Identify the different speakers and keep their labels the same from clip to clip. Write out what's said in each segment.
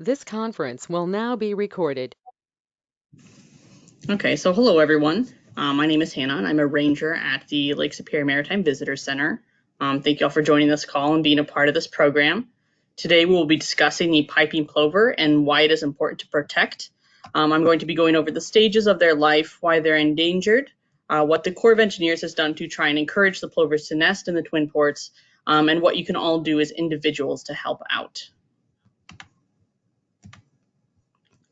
Speaker 1: This conference will now be recorded.
Speaker 2: Okay, so hello everyone. My name is Hannah and I'm a ranger at the Lake Superior Maritime Visitor Center. Thank you all for joining this call and being a part of this program. Today we will be discussing the piping plover and why it is important to protect. I'm going to be going over the stages of their life, why they're endangered, what the Corps of Engineers has done to try and encourage the plovers to nest in the Twin Ports, and what you can all do as individuals to help out.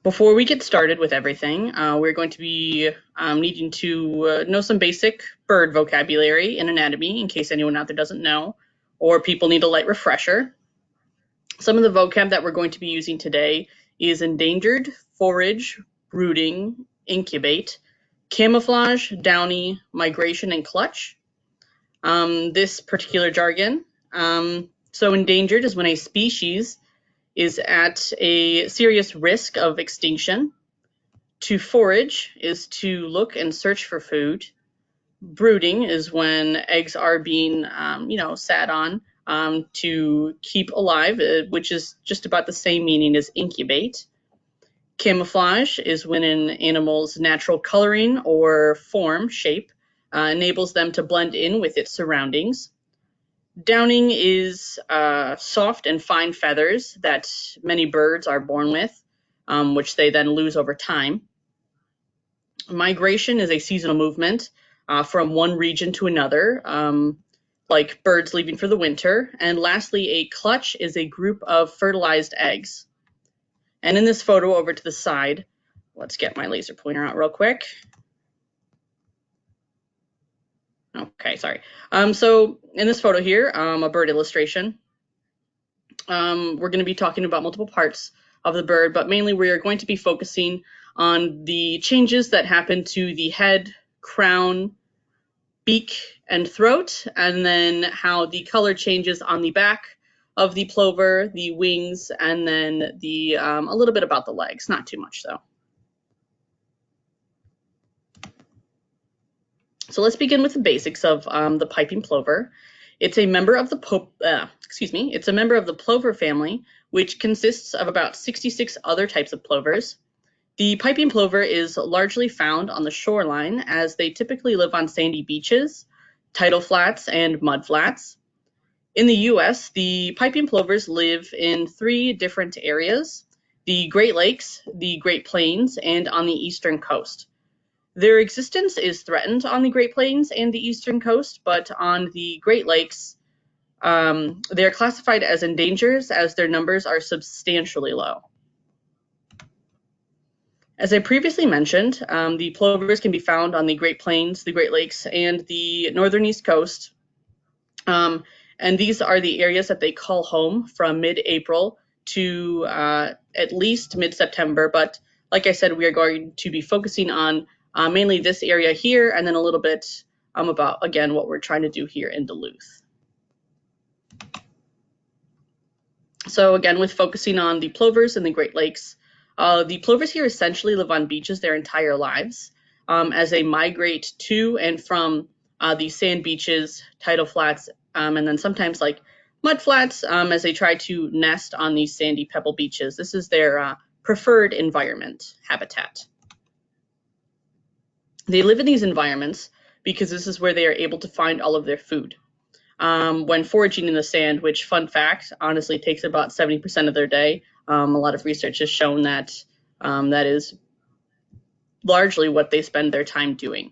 Speaker 2: Before we get started with everything, we're going to be needing to know some basic bird vocabulary and anatomy in case anyone out there doesn't know, or people need a light refresher. Some of the vocab that we're going to be using today is endangered, forage, brooding, incubate, camouflage, downy, migration, and clutch. This particular jargon. So endangered is when a species is at a serious risk of extinction. To forage is to look and search for food. Brooding is when eggs are being, sat on to keep alive, which is just about the same meaning as incubate. Camouflage is when an animal's natural coloring or form, shape, enables them to blend in with its surroundings. Downing is soft and fine feathers that many birds are born with, which they then lose over time. Migration is a seasonal movement from one region to another, like birds leaving for the winter. And lastly, a clutch is a group of fertilized eggs. And in this photo over to the side, let's get my laser pointer out real quick. Okay, sorry. So in this photo here, a bird illustration. We're going to be talking about multiple parts of the bird, but mainly we are going to be focusing on the changes that happen to the head, crown, beak, and throat, and then how the color changes on the back of the plover, the wings, and then a little bit about the legs, not too much though. So let's begin with the basics of the piping plover. It's a member of the plover family, which consists of about 66 other types of plovers. The piping plover is largely found on the shoreline, as they typically live on sandy beaches, tidal flats, and mud flats. In the US, the piping plovers live in 3 different areas: the Great Lakes, the Great Plains, and on the eastern coast. Their existence is threatened on the Great Plains and the eastern coast, but on the Great Lakes, they are classified as endangered as their numbers are substantially low. As I previously mentioned, the plovers can be found on the Great Plains, the Great Lakes, and the northern east coast. And these are the areas that they call home from mid-April to at least mid-September. But like I said, we are going to be focusing on mainly this area here, and then a little bit about, again, what we're trying to do here in Duluth. So again, with focusing on the plovers in the Great Lakes, the plovers here essentially live on beaches their entire lives as they migrate to and from the sand beaches, tidal flats, and then sometimes like mud flats as they try to nest on these sandy pebble beaches. This is their preferred environment, habitat. They live in these environments because this is where they are able to find all of their food. When foraging in the sand, which, fun fact, honestly takes about 70% of their day. A lot of research has shown that that is largely what they spend their time doing.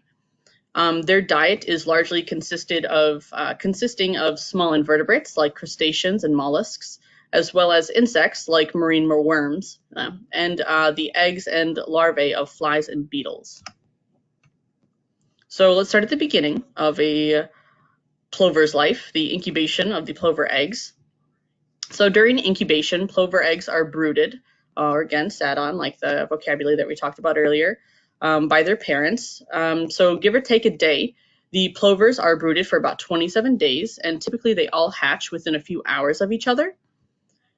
Speaker 2: Their diet is largely consisting of small invertebrates like crustaceans and mollusks, as well as insects like marine worms, and the eggs and larvae of flies and beetles. So let's start at the beginning of a plover's life, the incubation of the plover eggs. So during incubation, plover eggs are brooded, or again, sat on, like the vocabulary that we talked about earlier, by their parents. So give or take a day, the plovers are brooded for about 27 days, and typically they all hatch within a few hours of each other.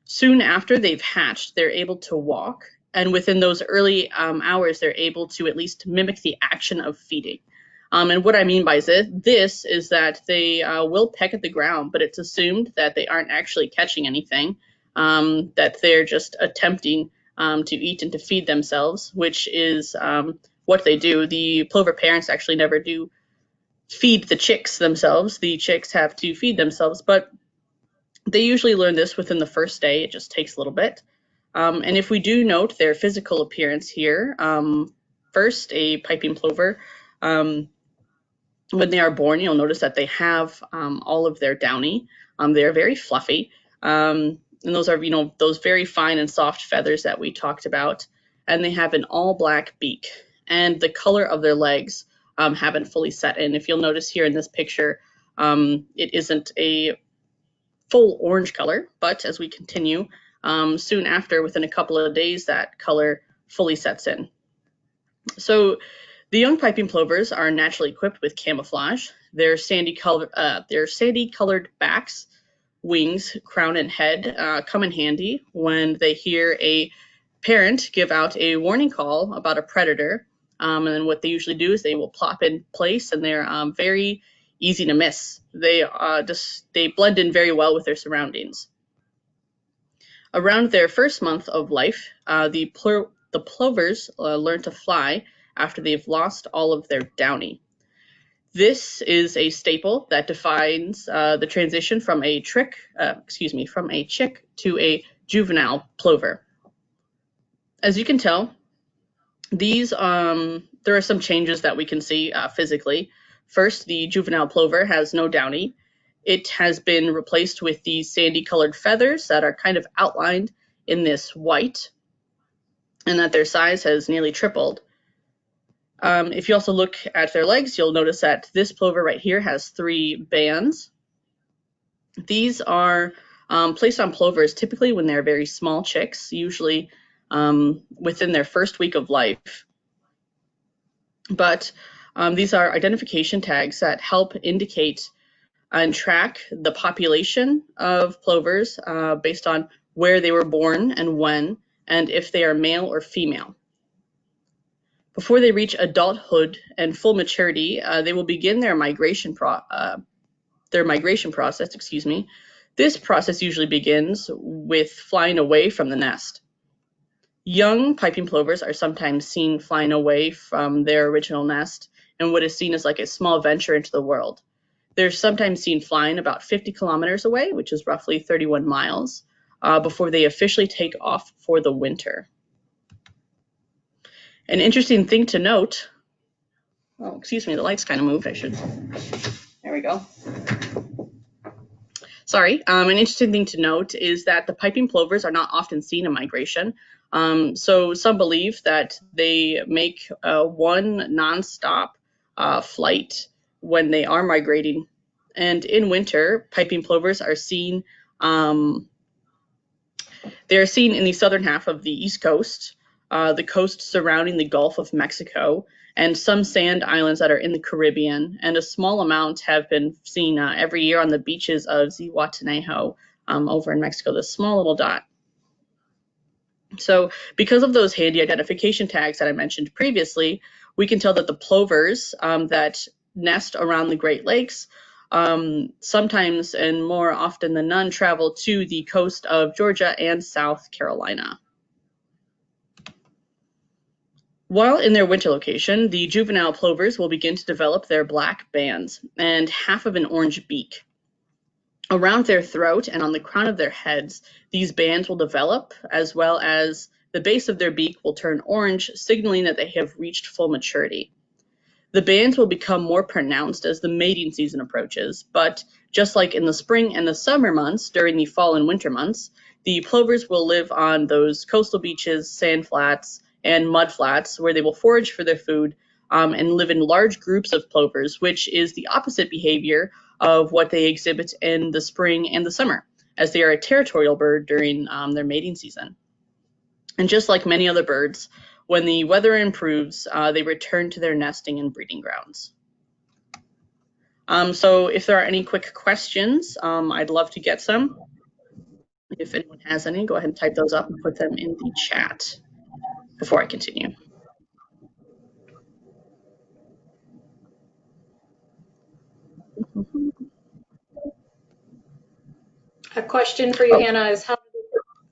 Speaker 2: Soon after they've hatched, they're able to walk, and within those early hours, they're able to at least mimic the action of feeding. And what I mean by this is that they will peck at the ground, but it's assumed that they aren't actually catching anything. that they're just attempting to eat and to feed themselves, which is what they do. The plover parents actually never do feed the chicks themselves. The chicks have to feed themselves, but they usually learn this within the first day. It just takes a little bit. And if we do note their physical appearance here, first, a piping plover, when they are born, you'll notice that they have all of their downy. They are very fluffy. And those are, those very fine and soft feathers that we talked about. And they have an all black beak. And the color of their legs haven't fully set in. If you'll notice here in this picture, it isn't a full orange color, but as we continue, soon after, within a couple of days, that color fully sets in. So the young piping plovers are naturally equipped with camouflage. Their sandy colored backs, wings, crown, and head come in handy when they hear a parent give out a warning call about a predator. And then what they usually do is they will plop in place, and they're very easy to miss. They blend in very well with their surroundings. Around their first month of life, the plovers learn to fly after they've lost all of their downy. This is a staple that defines the transition from a chick to a juvenile plover. As you can tell, there are some changes that we can see physically. First, the juvenile plover has no downy. It has been replaced with these sandy colored feathers that are kind of outlined in this white, and that their size has nearly tripled. If you also look at their legs, you'll notice that this plover right here has 3 bands. These are placed on plovers typically when they're very small chicks, usually within their first week of life. But these are identification tags that help indicate and track the population of plovers based on where they were born and when, and if they are male or female. Before they reach adulthood and full maturity, they will begin their migration process. This process usually begins with flying away from the nest. Young piping plovers are sometimes seen flying away from their original nest in what is seen as like a small venture into the world. They're sometimes seen flying about 50 kilometers away, which is roughly 31 miles, before they officially take off for the winter. An interesting thing to note, oh, excuse me, the lights kind of moved. There we go. Sorry. An interesting thing to note is that the piping plovers are not often seen in migration. So some believe that they make one nonstop flight when they are migrating. And in winter, piping plovers are seen. They are seen in the southern half of the East Coast, the coast surrounding the Gulf of Mexico, and some sand islands that are in the Caribbean, and a small amount have been seen every year on the beaches of Zihuatanejo over in Mexico, this small little dot. So because of those handy identification tags that I mentioned previously, we can tell that the plovers that nest around the Great Lakes sometimes and more often than none travel to the coast of Georgia and South Carolina. While in their winter location, the juvenile plovers will begin to develop their black bands and half of an orange beak. Around their throat and on the crown of their heads, these bands will develop, as well as the base of their beak will turn orange, signaling that they have reached full maturity. The bands will become more pronounced as the mating season approaches, but just like in the spring and the summer months, during the fall and winter months, the plovers will live on those coastal beaches, sand flats, and mud flats where they will forage for their food and live in large groups of plovers, which is the opposite behavior of what they exhibit in the spring and the summer, as they are a territorial bird during their mating season. And just like many other birds, when the weather improves, they return to their nesting and breeding grounds. So if there are any quick questions, I'd love to get some. If anyone has any, go ahead and type those up and put them in the chat before I continue.
Speaker 3: A question for you, Hannah, is how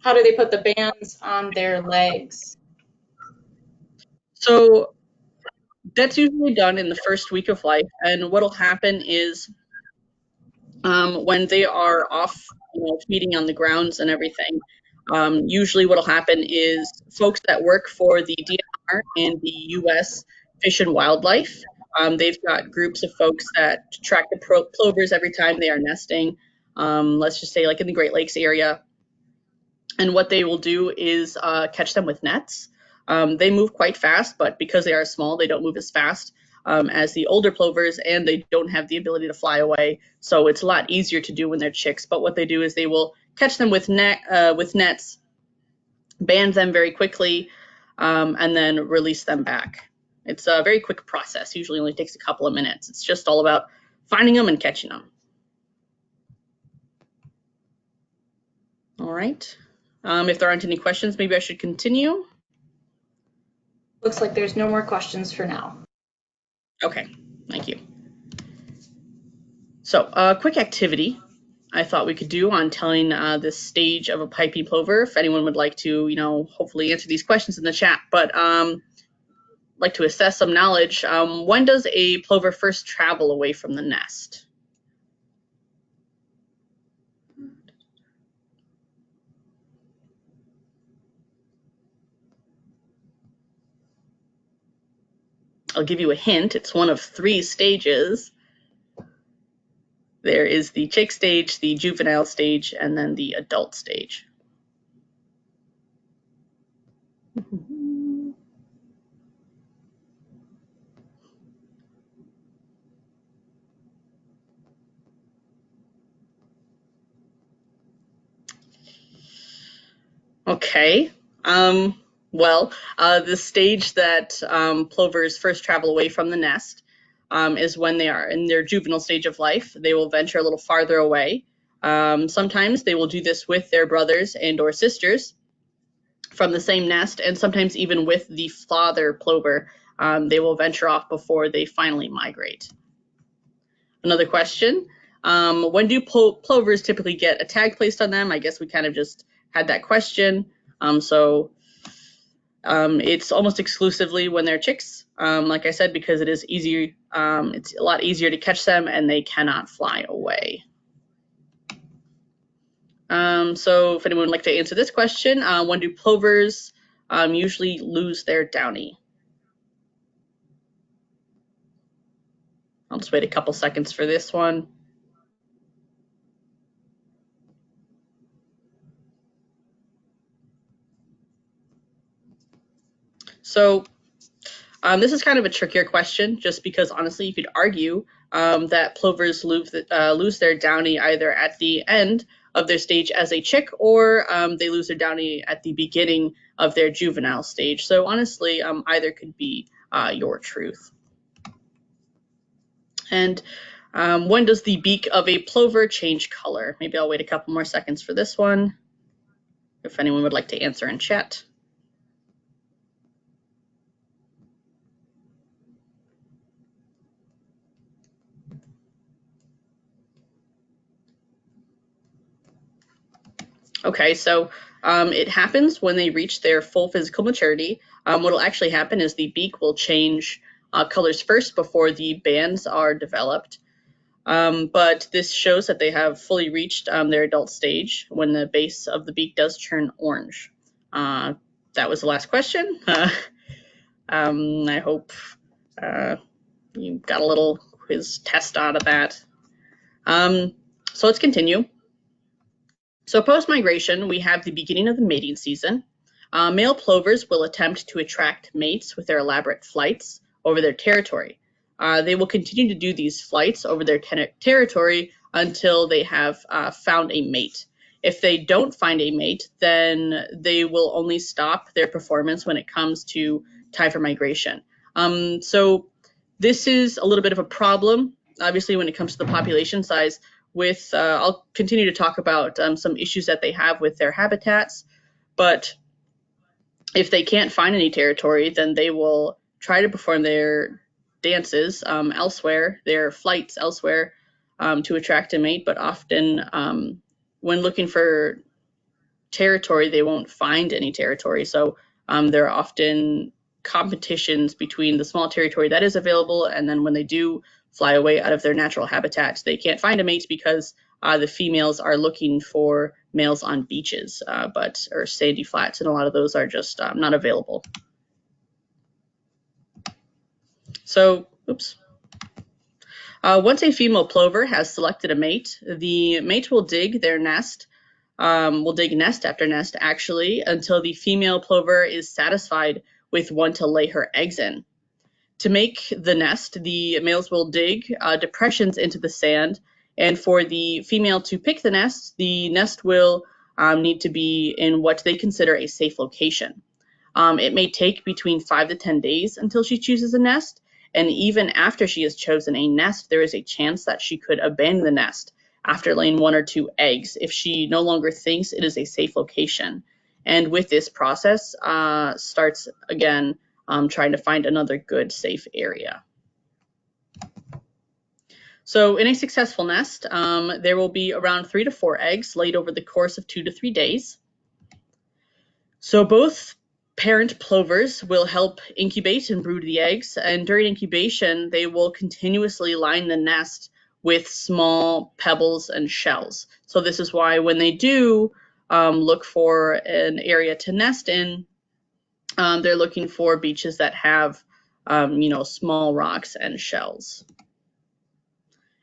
Speaker 3: How do they put the bands on their legs?
Speaker 2: So that's usually done in the first week of life, and what'll happen is when they are off, feeding on the grounds and everything, usually what'll happen is folks that work for the DNR and the U.S. Fish and Wildlife, they've got groups of folks that track the plovers every time they are nesting. Let's just say like in the Great Lakes area. And what they will do is catch them with nets. They move quite fast, but because they are small, they don't move as fast as the older plovers, and they don't have the ability to fly away. So it's a lot easier to do when they're chicks. But what they do is they will catch them with nets, band them very quickly, and then release them back. It's a very quick process. Usually only takes a couple of minutes. It's just all about finding them and catching them. All right. If there aren't any questions, maybe I should continue.
Speaker 3: Looks like there's no more questions for now.
Speaker 2: Okay, thank you. So a quick activity I thought we could do on telling this stage of a piping plover, if anyone would like to, hopefully answer these questions in the chat, but like to assess some knowledge. When does a plover first travel away from the nest? I'll give you a hint. It's one of 3 stages. There is the chick stage, the juvenile stage, and then the adult stage. Okay. Well, the stage that plovers first travel away from the nest is when they are in their juvenile stage of life. They will venture a little farther away. Sometimes they will do this with their brothers and or sisters from the same nest, and sometimes even with the father plover. They will venture off before they finally migrate. Another question. When do plovers typically get a tag placed on them? I guess we kind of just had that question. It's almost exclusively when they're chicks, like I said, because it is easier. It's a lot easier to catch them, and they cannot fly away. So if anyone would like to answer this question, when do plovers usually lose their downy? I'll just wait a couple seconds for this one. So this is kind of a trickier question, just because honestly, you could argue that plovers lose their downy either at the end of their stage as a chick, or they lose their downy at the beginning of their juvenile stage. So honestly, either could be your truth. And when does the beak of a plover change color? Maybe I'll wait a couple more seconds for this one, if anyone would like to answer in chat. Okay, so it happens when they reach their full physical maturity. What will actually happen is the beak will change colors first before the bands are developed. But this shows that they have fully reached their adult stage when the base of the beak does turn orange. That was the last question. I hope you got a little quiz test out of that. So let's continue. So post-migration, we have the beginning of the mating season. Male plovers will attempt to attract mates with their elaborate flights over their territory. They will continue to do these flights over their territory until they have found a mate. If they don't find a mate, then they will only stop their performance when it comes to time for migration. So this is a little bit of a problem, obviously, when it comes to the population size. I'll continue to talk about some issues that they have with their habitats, but if they can't find any territory, then they will try to perform their dances elsewhere, their flights elsewhere, to attract a mate. But often, when looking to territory, they won't find any territory. So there are often competitions between the small territory that is available, and then when they do fly away out of their natural habitat, they can't find a mate because the females are looking for males on beaches or sandy flats, and a lot of those are just not available. So, oops. Once a female plover has selected a mate, the mate will dig their nest, will dig nest after nest actually, until the female plover is satisfied with one to lay her eggs in. To make the nest, the males will dig depressions into the sand, and for the female to pick the nest will need to be in what they consider a safe location. It may take between 5 to 10 days until she chooses a nest, and even after she has chosen a nest, there is a chance that she could abandon the nest after laying 1 or 2 eggs if she no longer thinks it is a safe location. And with this process, starts again trying to find another good, safe area. So in a successful nest, there will be around 3 to 4 eggs laid over the course of 2 to 3 days. So both parent plovers will help incubate and brood the eggs, and during incubation, they will continuously line the nest with small pebbles and shells. So this is why when they do look for an area to nest in, they're looking for beaches that have, small rocks and shells.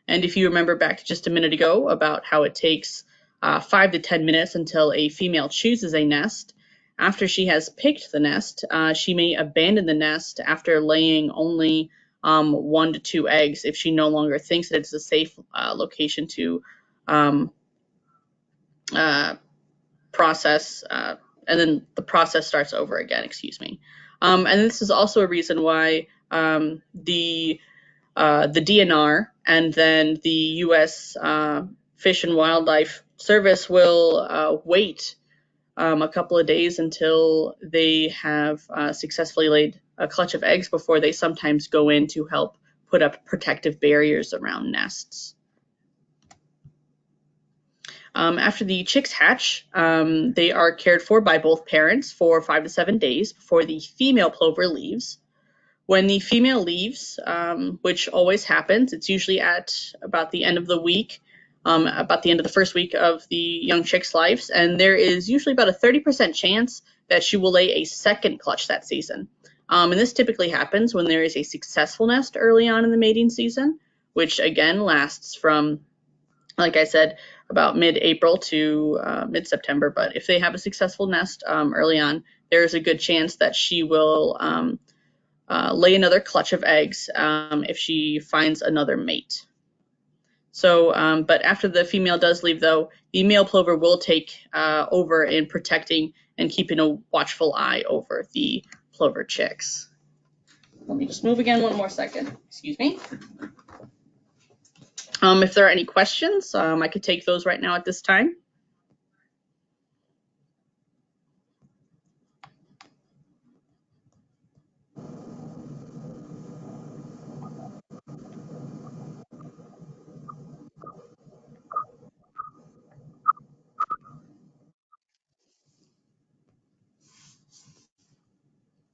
Speaker 2: And if you remember back just a minute ago about how it takes 5 to 10 minutes until a female chooses a nest, after she has picked the nest, she may abandon the nest after laying only 1 to 2 eggs if she no longer thinks that it's a safe location to process, and then the process starts over again, excuse me. And this is also a reason why the DNR and then the U.S. Fish and Wildlife Service will wait a couple of days until they have successfully laid a clutch of eggs before they sometimes go in to help put up protective barriers around nests. After the chicks hatch, they are cared for by both parents for 5 to 7 days before the female plover leaves. When the female leaves, which always happens, it's usually at about the end of the week, about the end of the first week of the young chick's lives, and there is usually about a 30% chance that she will lay a second clutch that season. And this typically happens when there is a successful nest early on in the mating season, which again lasts from, like I said, about mid-April to mid-September. But if they have a successful nest early on, there is a good chance that she will lay another clutch of eggs if she finds another mate. So, but after the female does leave, though, the male plover will take over in protecting and keeping a watchful eye over the plover chicks. Let me just move again one more second. Excuse me. If there are any questions, I could take those right now at this time.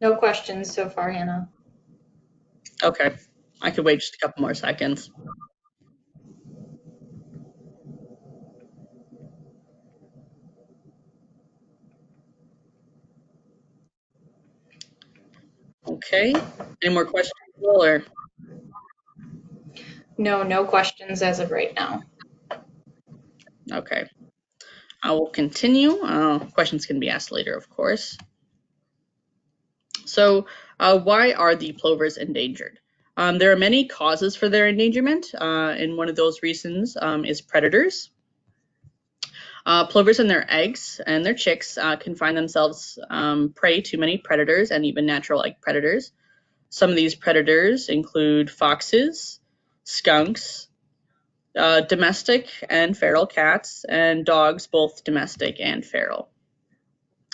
Speaker 3: No questions so far, Hannah.
Speaker 2: Okay, I could wait just a couple more seconds. Okay, any more questions, Will, or?
Speaker 3: No questions as of right now.
Speaker 2: Okay, I will continue. Questions can be asked later, of course. So, why are the plovers endangered? There are many causes for their endangerment, and one of those reasons is predators. Plovers and their eggs and their chicks can find themselves prey to many predators and even natural egg predators. Some of these predators include foxes, skunks, domestic and feral cats, and dogs, both domestic and feral.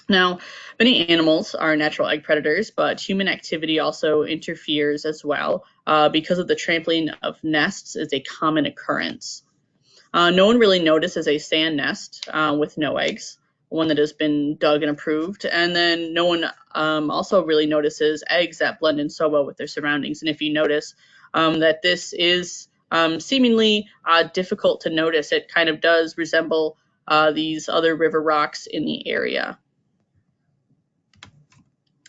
Speaker 2: Now, many animals are natural egg predators, but human activity also interferes as well because of the trampling of nests is a common occurrence. No one really notices a sand nest with no eggs, one that has been dug and approved. And then no one also really notices eggs that blend in so well with their surroundings. And if you notice that this is seemingly difficult to notice, it kind of does resemble these other river rocks in the area.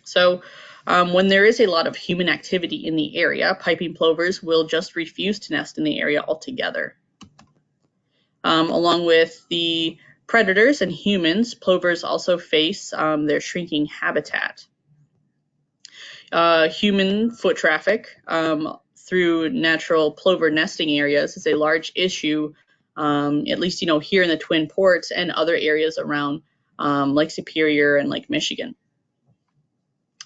Speaker 2: So when there is a lot of human activity in the area, piping plovers will just refuse to nest in the area altogether. Along with the predators and humans, plovers also face their shrinking habitat. Human foot traffic through natural plover nesting areas is a large issue, at least here in the Twin Ports and other areas around Lake Superior and Lake Michigan.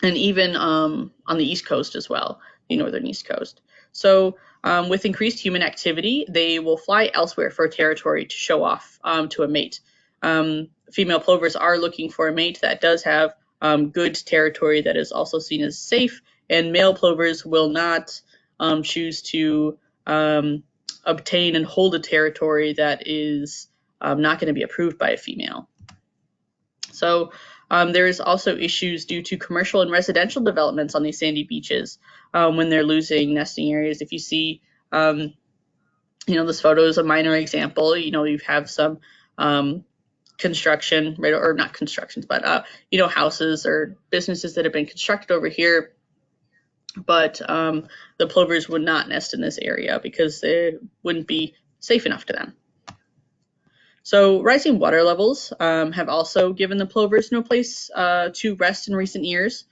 Speaker 2: And even on the East Coast as well, the northern East Coast. So with increased human activity, they will fly elsewhere for a territory to show off to a mate. Female plovers are looking for a mate that does have good territory that is also seen as safe, and male plovers will not choose to obtain and hold a territory that is not going to be approved by a female. So there is also issues due to commercial and residential developments on these sandy beaches when they're losing nesting areas. If you see, this photo is a minor example. You have some construction, right, or not constructions, but houses or businesses that have been constructed over here. But the plovers would not nest in this area because it wouldn't be safe enough to them. So rising water levels have also given the plovers no place to rest in recent years.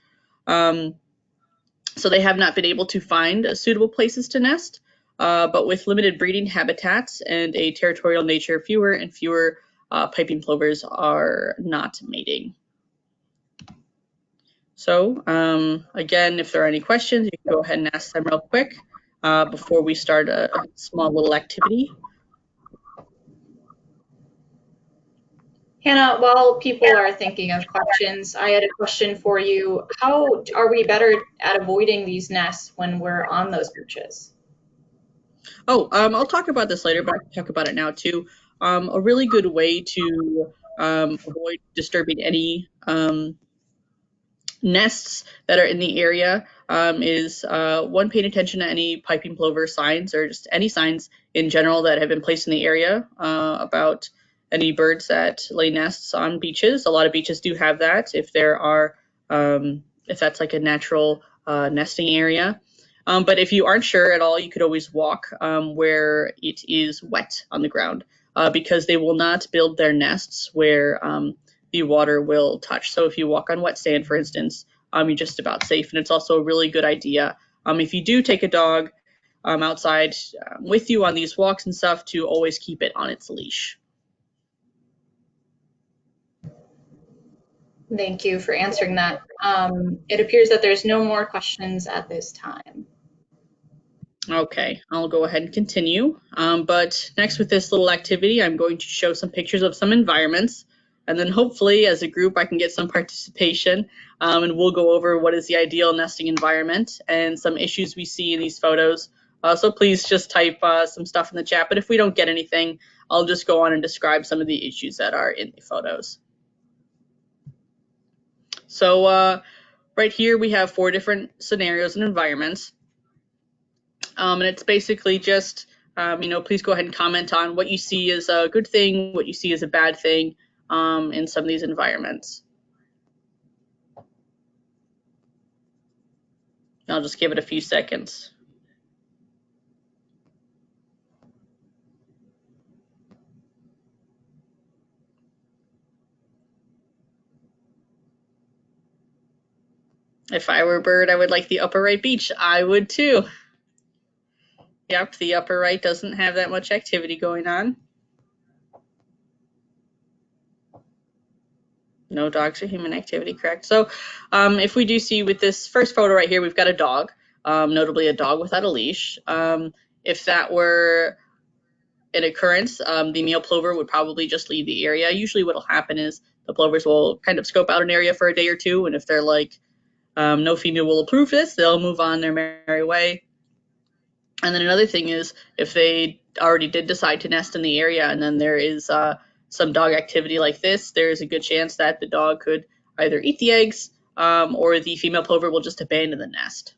Speaker 2: So they have not been able to find suitable places to nest, but with limited breeding habitats and a territorial nature, fewer and fewer piping plovers are not mating. So again, if there are any questions, you can go ahead and ask them real quick before we start a small little activity.
Speaker 3: Hannah, while people are thinking of questions, I had a question for you. How are we better at avoiding these nests when we're on those beaches?
Speaker 2: Oh, I'll talk about this later, but I can talk about it now too. A really good way to avoid disturbing any nests that are in the area is one, paying attention to any piping plover signs or just any signs in general that have been placed in the area about any birds that lay nests on beaches. A lot of beaches do have that if there are, if that's like a natural nesting area. But if you aren't sure at all, you could always walk where it is wet on the ground because they will not build their nests where the water will touch. So if you walk on wet sand, for instance, you're just about safe. And it's also a really good idea if you do take a dog outside with you on these walks and stuff to always keep it on its leash.
Speaker 3: Thank you for answering that. It appears that there's no more questions at this time.
Speaker 2: Okay, I'll go ahead and continue. But next with this little activity, I'm going to show some pictures of some environments. And then hopefully as a group, I can get some participation and we'll go over what is the ideal nesting environment and some issues we see in these photos. So please just type some stuff in the chat. But if we don't get anything, I'll just go on and describe some of the issues that are in the photos. So right here, we have 4 different scenarios and environments. And it's basically just, please go ahead and comment on what you see as a good thing, what you see as a bad thing in some of these environments. I'll just give it a few seconds. If I were a bird, I would like the upper right beach. I would too. Yep, the upper right doesn't have that much activity going on. No dogs or human activity, correct? So if we do see with this first photo right here, we've got a dog, notably a dog without a leash. If that were an occurrence, the male plover would probably just leave the area. Usually what will happen is the plovers will kind of scope out an area for a day or two, and if they're like, no female will approve this, they'll move on their merry way. And then another thing is if they already did decide to nest in the area and then there is some dog activity like this, there's a good chance that the dog could either eat the eggs or the female plover will just abandon the nest.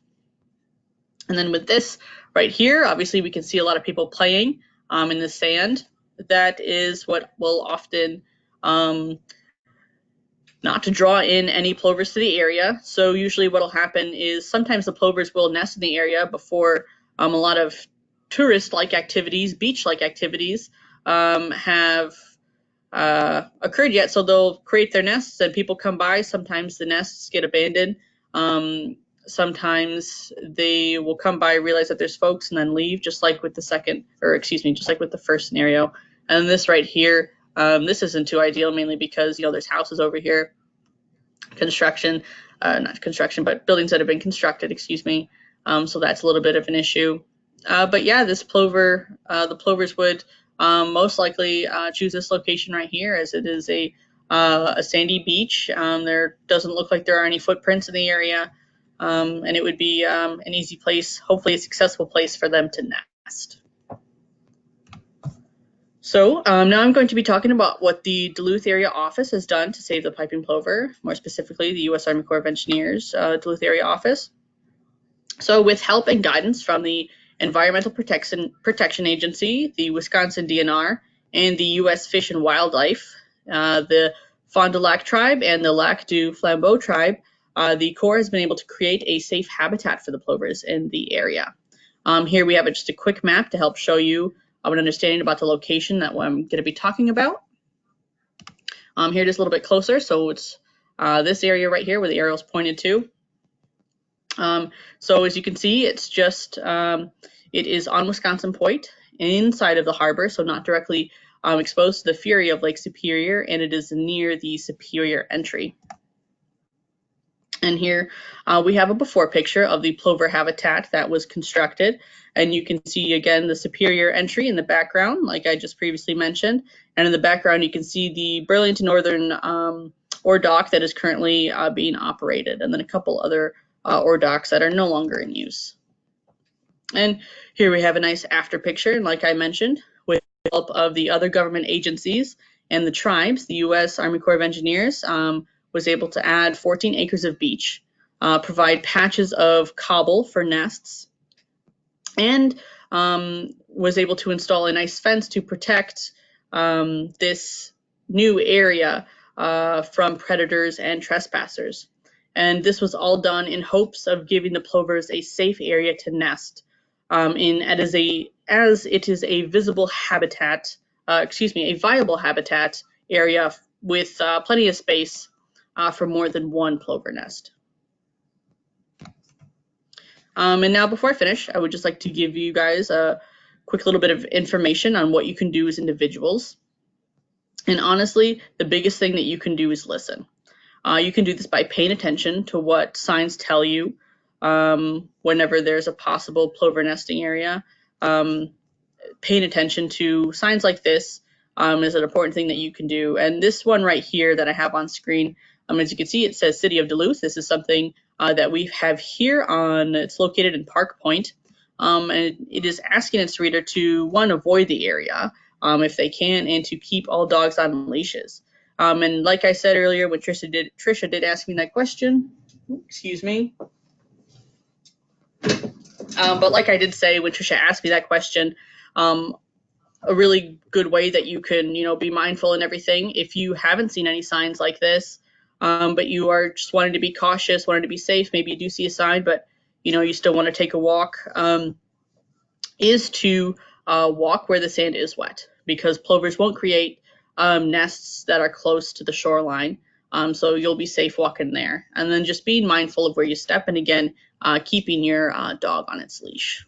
Speaker 2: And then with this right here, obviously we can see a lot of people playing in the sand. That is what will often not to draw in any plovers to the area. So usually what will happen is sometimes the plovers will nest in the area before a lot of tourist-like activities, beach-like activities have occurred yet. So they'll create their nests and people come by. Sometimes the nests get abandoned. Sometimes they will come by, realize that there's folks, and then leave, just like with the just like with the first scenario. And this right here, this isn't too ideal, mainly because, there's houses over here, not construction, but buildings that have been constructed, so that's a little bit of an issue. But yeah, this plover, the plovers would most likely choose this location right here, as it is a sandy beach. There doesn't look like there are any footprints in the area. And it would be an easy place, hopefully a successful place for them to nest. So now I'm going to be talking about what the Duluth area office has done to save the piping plover, more specifically the U.S. Army Corps of Engineers Duluth area office. So with help and guidance from the Environmental Protection Agency, the Wisconsin DNR, and the U.S. Fish and Wildlife, the Fond du Lac tribe, and the Lac du Flambeau tribe, the Corps has been able to create a safe habitat for the plovers in the area. Here we have just a quick map to help show you an understanding about the location that I'm going to be talking about. Here just a little bit closer, so it's this area right here where the arrow is pointed to. So as you can see, it's just, it is on Wisconsin Point, inside of the harbor, so not directly exposed to the fury of Lake Superior, and it is near the Superior entry. And here we have a before picture of the plover habitat that was constructed. And you can see again the Superior entry in the background, like I just previously mentioned. And in the background, you can see the Burlington Northern ore dock that is currently being operated, and then a couple other ore docks that are no longer in use. And here we have a nice after picture, and like I mentioned, with the help of the other government agencies and the tribes, the U.S. Army Corps of Engineers was able to add 14 acres of beach, provide patches of cobble for nests, and was able to install a nice fence to protect this new area from predators and trespassers. And this was all done in hopes of giving the plovers a safe area to nest in, as it is a visible habitat, a viable habitat area with plenty of space for more than one plover nest. And now before I finish, I would just like to give you guys a quick little bit of information on what you can do as individuals. And honestly, the biggest thing that you can do is listen. You can do this by paying attention to what signs tell you whenever there's a possible plover nesting area. Paying attention to signs like this is an important thing that you can do. And this one right here that I have on screen, as you can see, it says City of Duluth. This is something that we have here it's located in Park Point. And it is asking its reader to, one, avoid the area if they can, and to keep all dogs on leashes. And like I said earlier, when Trisha did ask me that question, excuse me. But like I did say, when Trisha asked me that question, a really good way that you can, be mindful and everything, if you haven't seen any signs like this, but you are just wanting to be cautious, wanting to be safe, maybe you do see a sign, but you still want to take a walk, is to walk where the sand is wet, because plovers won't create nests that are close to the shoreline, so you'll be safe walking there. And then just being mindful of where you step, and again, keeping your dog on its leash.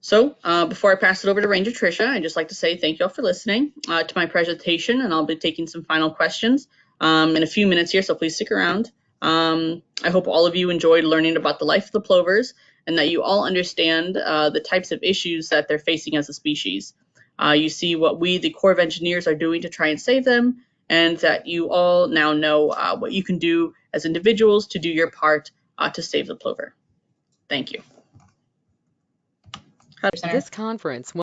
Speaker 2: So before I pass it over to Ranger Trisha, I'd just like to say thank you all for listening to my presentation, and I'll be taking some final questions in a few minutes here, so please stick around. I hope all of you enjoyed learning about the life of the plovers, and that you all understand the types of issues that they're facing as a species. You see what we, the Corps of Engineers, are doing to try and save them, and that you all now know what you can do as individuals to do your part to save the plover. Thank you.
Speaker 1: This conference